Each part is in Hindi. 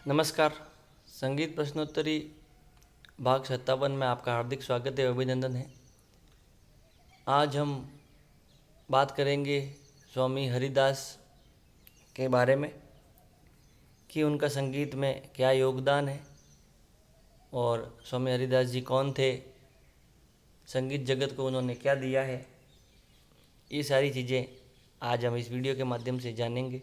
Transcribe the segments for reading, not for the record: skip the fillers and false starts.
नमस्कार। संगीत प्रश्नोत्तरी भाग 57 में आपका हार्दिक स्वागत है, अभिनंदन है। आज हम बात करेंगे स्वामी हरिदास के बारे में कि उनका संगीत में क्या योगदान है और स्वामी हरिदास जी कौन थे, संगीत जगत को उन्होंने क्या दिया है। ये सारी चीज़ें आज हम इस वीडियो के माध्यम से जानेंगे।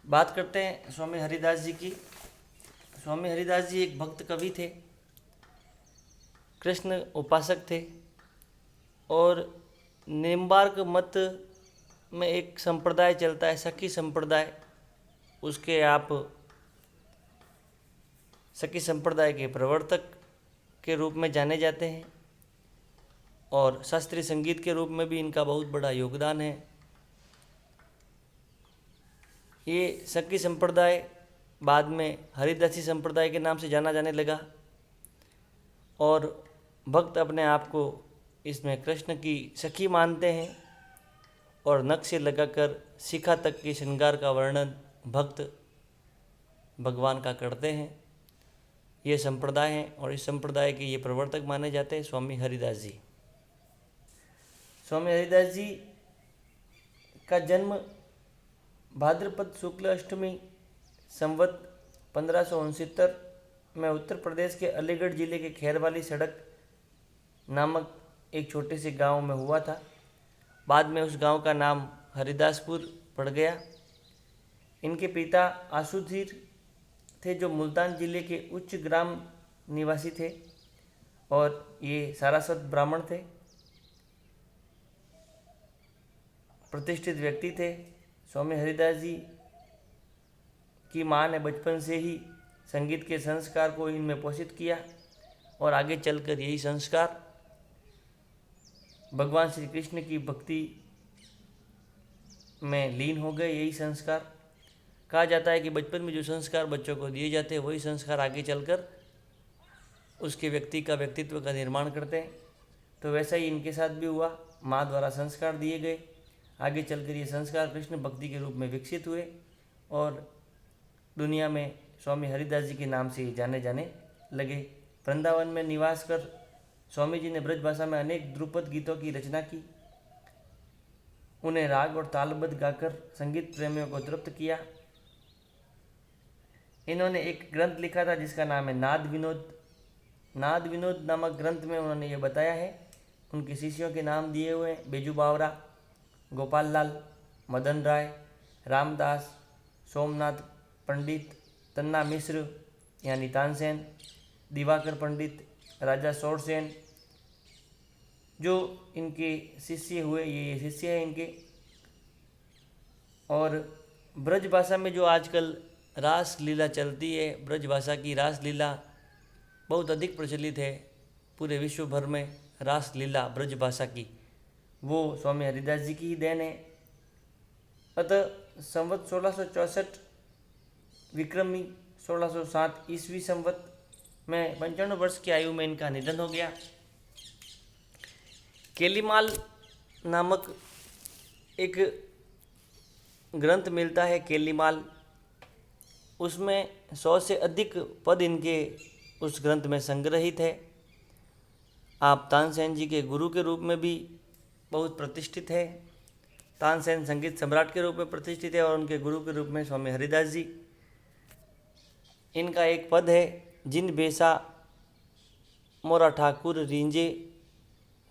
बात करते हैं स्वामी हरिदास जी की। स्वामी हरिदास जी एक भक्त कवि थे, कृष्ण उपासक थे और निम्बार्क मत में एक संप्रदाय चलता है, सखी संप्रदाय। उसके आप सखी संप्रदाय के प्रवर्तक के रूप में जाने जाते हैं और शास्त्रीय संगीत के रूप में भी इनका बहुत बड़ा योगदान है। ये सखी संप्रदाय बाद में हरिदासी संप्रदाय के नाम से जाना जाने लगा और भक्त अपने आप को इसमें कृष्ण की सखी मानते हैं और नक से लगाकर शिखा तक के श्रृंगार का वर्णन भक्त भगवान का करते हैं। ये संप्रदाय है और इस संप्रदाय के ये प्रवर्तक माने जाते हैं स्वामी हरिदास जी। स्वामी हरिदास जी का जन्म भाद्रपद शुक्ल अष्टमी संवत 1569 में उत्तर प्रदेश के अलीगढ़ जिले के खैरवाली सड़क नामक एक छोटे से गांव में हुआ था। बाद में उस गांव का नाम हरिदासपुर पड़ गया। इनके पिता आशुधीर थे जो मुल्तान जिले के उच्च ग्राम निवासी थे और ये सारस्वत ब्राह्मण थे, प्रतिष्ठित व्यक्ति थे। स्वामी हरिदास जी की माँ ने बचपन से ही संगीत के संस्कार को इनमें पोषित किया और आगे चलकर यही संस्कार भगवान श्री कृष्ण की भक्ति में लीन हो गए। यही संस्कार कहा जाता है कि बचपन में जो संस्कार बच्चों को दिए जाते हैं वही संस्कार आगे चलकर उसके व्यक्ति का व्यक्तित्व का निर्माण करते हैं। तो वैसा ही इनके साथ भी हुआ। माँ द्वारा संस्कार दिए गए, आगे चलकर ये संस्कार कृष्ण भक्ति के रूप में विकसित हुए और दुनिया में स्वामी हरिदास जी के नाम से जाने जाने लगे। वृंदावन में निवास कर स्वामी जी ने ब्रज भाषा में अनेक ध्रुपद गीतों की रचना की। उन्हें राग और तालबद्ध गाकर संगीत प्रेमियों को तृप्त किया। इन्होंने एक ग्रंथ लिखा था जिसका नाम है नाद विनोद। नाद विनोद नामक ग्रंथ में उन्होंने ये बताया है, उनके शिष्यों के नाम दिए हुए हैं: बेजू बावरा, गोपाल लाल, मदन राय, रामदास, सोमनाथ पंडित, तन्ना मिश्र यानी तानसेन, दिवाकर पंडित, राजा शोरसेन, जो इनके शिष्य हुए। ये शिष्य है इनके। और ब्रज भाषा में जो आजकल रास लीला चलती है, ब्रज भाषा की रास लीला बहुत अधिक प्रचलित है पूरे विश्व भर में। रास लीला ब्रज भाषा की वो स्वामी हरिदास जी की ही देन है। अतः संवत 1664 विक्रमी 1607 ईस्वी संवत में 55 वर्ष की आयु में इनका निधन हो गया। केलीमाल नामक एक ग्रंथ मिलता है, केलीमाल। उसमें 100 से अधिक पद इनके उस ग्रंथ में संग्रहित है। आप तानसेन जी के गुरु के रूप में भी बहुत प्रतिष्ठित है। तानसेन संगीत सम्राट के रूप में प्रतिष्ठित है और उनके गुरु के रूप में स्वामी हरिदास जी। इनका एक पद है: जिन बेसा मोरा ठाकुर रींजे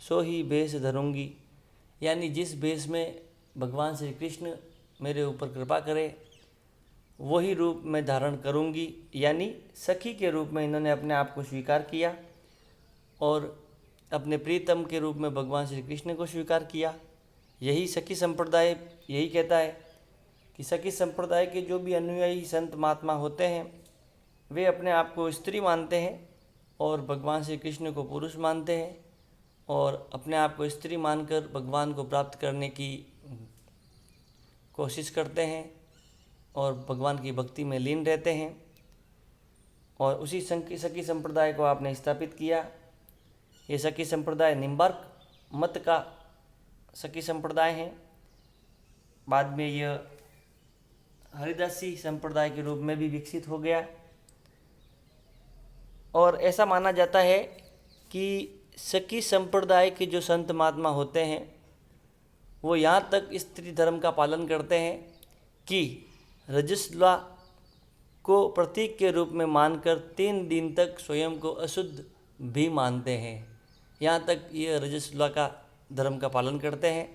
सो ही भेष धरूंगी, यानी जिस भेष में भगवान श्री कृष्ण मेरे ऊपर कृपा करे वही रूप मैं धारण करूंगी। यानी सखी के रूप में इन्होंने अपने आप को स्वीकार किया और अपने प्रीतम के रूप में भगवान श्री कृष्ण को स्वीकार किया। यही सखी संप्रदाय यही कहता है कि सखी संप्रदाय के जो भी अनुयायी संत महात्मा होते हैं वे अपने आप को स्त्री मानते हैं और भगवान श्री कृष्ण को पुरुष मानते हैं और अपने आप को स्त्री मानकर भगवान को प्राप्त करने की कोशिश करते हैं और भगवान की भक्ति में लीन रहते हैं। और उसी सखी संप्रदाय को आपने स्थापित किया। ये सखी संप्रदाय निम्बार्क मत का सखी संप्रदाय है। बाद में यह हरिदासी संप्रदाय के रूप में भी विकसित हो गया। और ऐसा माना जाता है कि सखी संप्रदाय के जो संत महात्मा होते हैं वो यहाँ तक स्त्री धर्म का पालन करते हैं कि रजस्वला को प्रतीक के रूप में मानकर 3 दिन तक स्वयं को अशुद्ध भी मानते हैं। यहाँ तक ये रजस्वला का धर्म का पालन करते हैं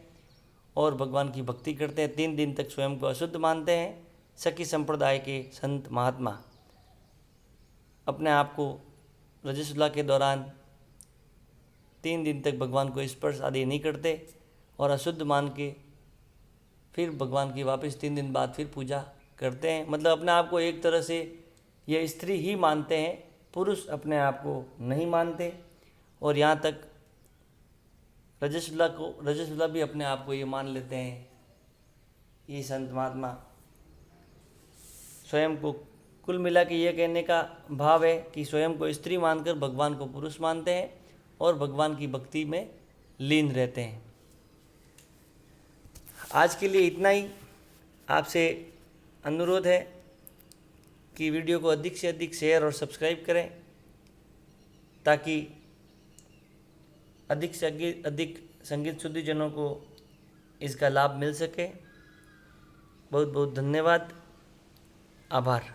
और भगवान की भक्ति करते हैं। 3 दिन तक स्वयं को अशुद्ध मानते हैं। सखी संप्रदाय के संत महात्मा अपने आप को रजस्वला के दौरान 3 दिन तक भगवान को स्पर्श आदि नहीं करते और अशुद्ध मान के फिर भगवान की वापस 3 दिन बाद फिर पूजा करते हैं। मतलब अपने आप को एक तरह से ये स्त्री ही मानते हैं, पुरुष अपने आप को नहीं मानते। और यहाँ तक रजस्वला भी अपने आप को ये मान लेते हैं। ये संत महात्मा स्वयं को, कुल मिला के ये कहने का भाव है कि स्वयं को स्त्री मानकर भगवान को पुरुष मानते हैं और भगवान की भक्ति में लीन रहते हैं। आज के लिए इतना ही। आपसे अनुरोध है कि वीडियो को अधिक से अधिक शेयर और सब्सक्राइब करें ताकि अधिक से अधिक संगीत शुद्धिजनों को इसका लाभ मिल सके। बहुत बहुत धन्यवाद। आभार।